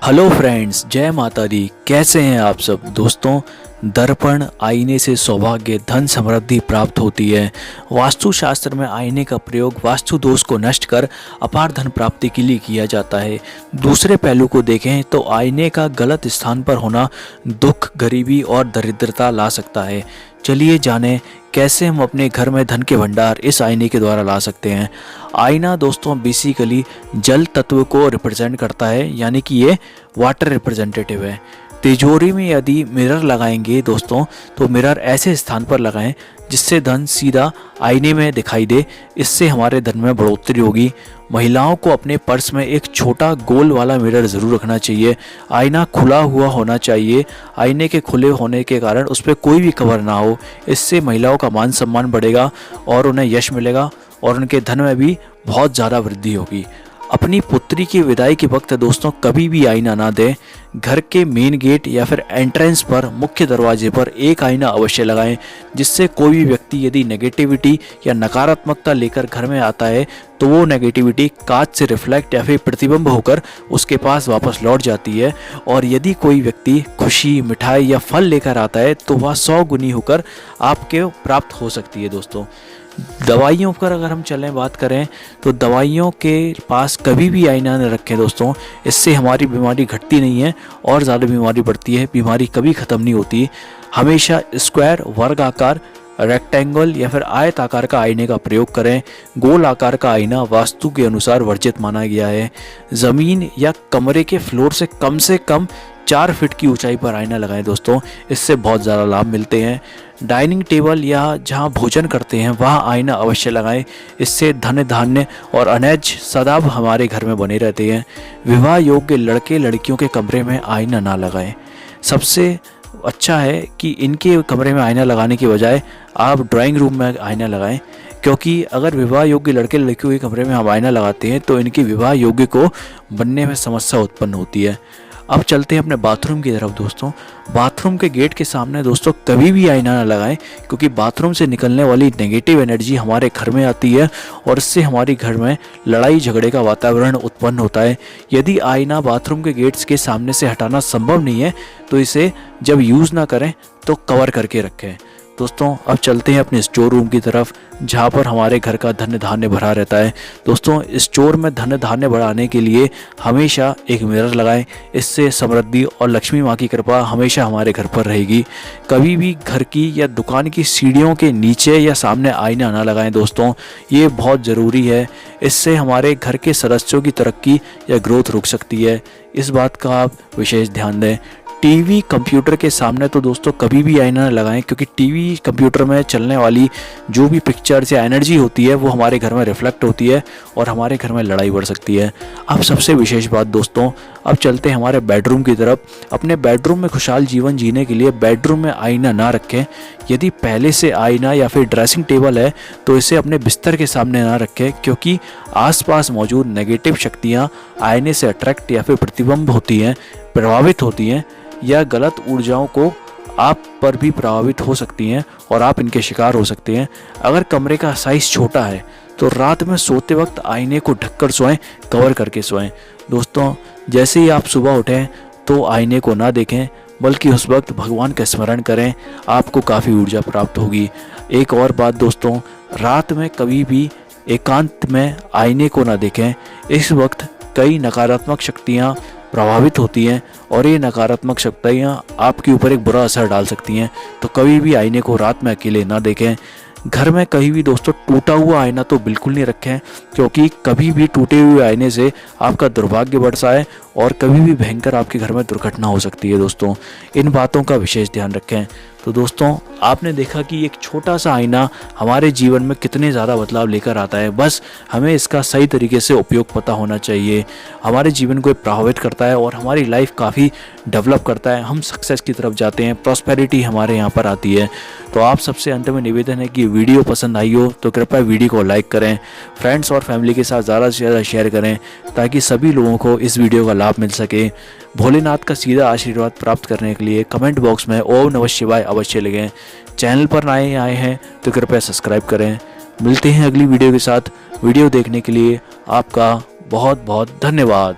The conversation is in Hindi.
हेलो फ्रेंड्स, जय माता दी। कैसे हैं आप सब दोस्तों। दर्पण आईने से सौभाग्य, धन, समृद्धि प्राप्त होती है। वास्तुशास्त्र में आईने का प्रयोग वास्तु दोष को नष्ट कर अपार धन प्राप्ति के लिए किया जाता है। दूसरे पहलू को देखें तो आईने का गलत स्थान पर होना दुख, गरीबी और दरिद्रता ला सकता है। चलिए जानें कैसे हम अपने घर में धन के भंडार इस आईने के द्वारा ला सकते हैं। आईना दोस्तों बेसिकली जल तत्व को रिप्रेजेंट करता है, यानी कि ये वाटर रिप्रेजेंटेटिव है। तिजोरी में यदि मिरर लगाएंगे दोस्तों, तो मिरर ऐसे स्थान पर लगाएं जिससे धन सीधा आईने में दिखाई दे। इससे हमारे धन में बढ़ोतरी होगी। महिलाओं को अपने पर्स में एक छोटा गोल वाला मिरर ज़रूर रखना चाहिए। आईना खुला हुआ होना चाहिए। आईने के खुले होने के कारण उस पर कोई भी कवर ना हो। इससे महिलाओं का मान सम्मान बढ़ेगा और उन्हें यश मिलेगा और उनके धन में भी बहुत ज़्यादा वृद्धि होगी। अपनी पुत्री की विदाई के वक्त दोस्तों कभी भी आईना ना दें। घर के मेन गेट या फिर एंट्रेंस पर, मुख्य दरवाजे पर एक आईना अवश्य लगाएं, जिससे कोई भी व्यक्ति यदि नेगेटिविटी या नकारात्मकता लेकर घर में आता है तो वो नेगेटिविटी कांच से रिफ्लेक्ट या फिर प्रतिबिंब होकर उसके पास वापस लौट जाती है। और यदि कोई व्यक्ति खुशी, मिठाई या फल लेकर आता है तो वह 100 गुनी होकर आपके प्राप्त हो सकती है। दोस्तों दवाइयों पर अगर हम बात करें तो दवाइयों के पास कभी भी आईना न रखें दोस्तों। इससे हमारी बीमारी घटती नहीं है और ज़्यादा बीमारी बढ़ती है। बीमारी कभी ख़त्म नहीं होती। हमेशा स्क्वायर, वर्ग आकार, रेक्टेंगल या फिर आयत आकार का आईने का प्रयोग करें। गोल आकार का आईना वास्तु के अनुसार वर्जित माना गया है। ज़मीन या कमरे के फ्लोर से कम 4 फीट की ऊंचाई पर आईना लगाएं दोस्तों। इससे बहुत ज़्यादा लाभ मिलते हैं। डाइनिंग टेबल या जहां भोजन करते हैं वहां आईना अवश्य लगाएं। इससे धन, धान्य और अनाज सदा हमारे घर में बने रहते हैं। विवाह योग्य लड़के लड़कियों के कमरे में आईना ना लगाएं। सबसे अच्छा है कि इनके कमरे में आईना लगाने की बजाय आप ड्राइंग रूम में आईना लगाएं, क्योंकि अगर विवाह योग्य लड़के लड़कियों के कमरे में हम आईना लगाते हैं तो इनके विवाह योग्य को बनने में समस्या उत्पन्न होती है। अब चलते हैं अपने बाथरूम की तरफ दोस्तों। बाथरूम के गेट के सामने दोस्तों कभी भी आईना ना लगाएं, क्योंकि बाथरूम से निकलने वाली नेगेटिव एनर्जी हमारे घर में आती है और इससे हमारे घर में लड़ाई झगड़े का वातावरण उत्पन्न होता है। यदि आईना बाथरूम के गेट्स के सामने से हटाना संभव नहीं है तो इसे जब यूज़ ना करें तो कवर करके रखें। दोस्तों अब चलते हैं अपने स्टोर रूम की तरफ, जहाँ पर हमारे घर का धन धान्य भरा रहता है। दोस्तों स्टोर में धन धान्य बढ़ाने के लिए हमेशा एक मिरर लगाएं। इससे समृद्धि और लक्ष्मी माँ की कृपा हमेशा हमारे घर पर रहेगी। कभी भी घर की या दुकान की सीढ़ियों के नीचे या सामने आईना ना लगाएं दोस्तों, ये बहुत ज़रूरी है। इससे हमारे घर के सदस्यों की तरक्की या ग्रोथ रुक सकती है। इस बात का आप विशेष ध्यान दें। टीवी, कंप्यूटर के सामने तो दोस्तों कभी भी आईना न लगाएं, क्योंकि टीवी, कंप्यूटर में चलने वाली जो भी पिक्चर्स या एनर्जी होती है वो हमारे घर में रिफ्लेक्ट होती है और हमारे घर में लड़ाई बढ़ सकती है। अब सबसे विशेष बात दोस्तों, अब चलते हैं हमारे बेडरूम की तरफ। अपने बेडरूम में खुशहाल जीवन जीने के लिए बेडरूम में आईना ना रखें। यदि पहले से आईना या फिर ड्रेसिंग टेबल है तो इसे अपने बिस्तर के सामने ना रखें, क्योंकि आसपास मौजूद नेगेटिव शक्तियाँ आईने से अट्रैक्ट या फिर प्रतिबिंब होती हैं, प्रभावित होती हैं या गलत ऊर्जाओं को आप पर भी प्रभावित हो सकती हैं और आप इनके शिकार हो सकते हैं। अगर कमरे का साइज़ छोटा है तो रात में सोते वक्त आईने को ढककर सोएं, कवर करके सोएं। दोस्तों जैसे ही आप सुबह उठें तो आईने को ना देखें, बल्कि उस वक्त भगवान का स्मरण करें। आपको काफ़ी ऊर्जा प्राप्त होगी। एक और बात दोस्तों, रात में कभी भी एकांत में आईने को ना देखें। इस वक्त कई नकारात्मक शक्तियाँ प्रभावित होती हैं और ये नकारात्मक शक्तियाँ आपके ऊपर एक बुरा असर डाल सकती हैं। तो कभी भी आईने को रात में अकेले ना देखें। घर में कहीं भी दोस्तों टूटा हुआ आईना तो बिल्कुल नहीं रखें, क्योंकि कभी भी टूटे हुए आईने से आपका दुर्भाग्य बढ़ जाए और कभी भी भयंकर आपके घर में दुर्घटना हो सकती है। दोस्तों इन बातों का विशेष ध्यान रखें। तो दोस्तों आपने देखा कि एक छोटा सा आईना हमारे जीवन में कितने ज़्यादा बदलाव लेकर आता है। बस हमें इसका सही तरीके से उपयोग पता होना चाहिए। हमारे जीवन को प्रभावित करता है और हमारी लाइफ काफ़ी डेवलप करता है। हम सक्सेस की तरफ जाते हैं, प्रॉस्पेरिटी हमारे यहाँ पर आती है। तो आप सबसे अंत में निवेदन है कि वीडियो पसंद आई हो तो कृपया वीडियो को लाइक करें, फ्रेंड्स और फैमिली के साथ ज़्यादा से ज़्यादा शेयर करें, ताकि सभी लोगों को इस वीडियो का लाभ मिल सके। भोलेनाथ का सीधा आशीर्वाद प्राप्त करने के लिए कमेंट बॉक्स में ओम नमः शिवाय अवश्य लिखें। चैनल पर नए आए हैं तो कृपया सब्सक्राइब करें। मिलते हैं अगली वीडियो के साथ। वीडियो देखने के लिए आपका बहुत बहुत धन्यवाद।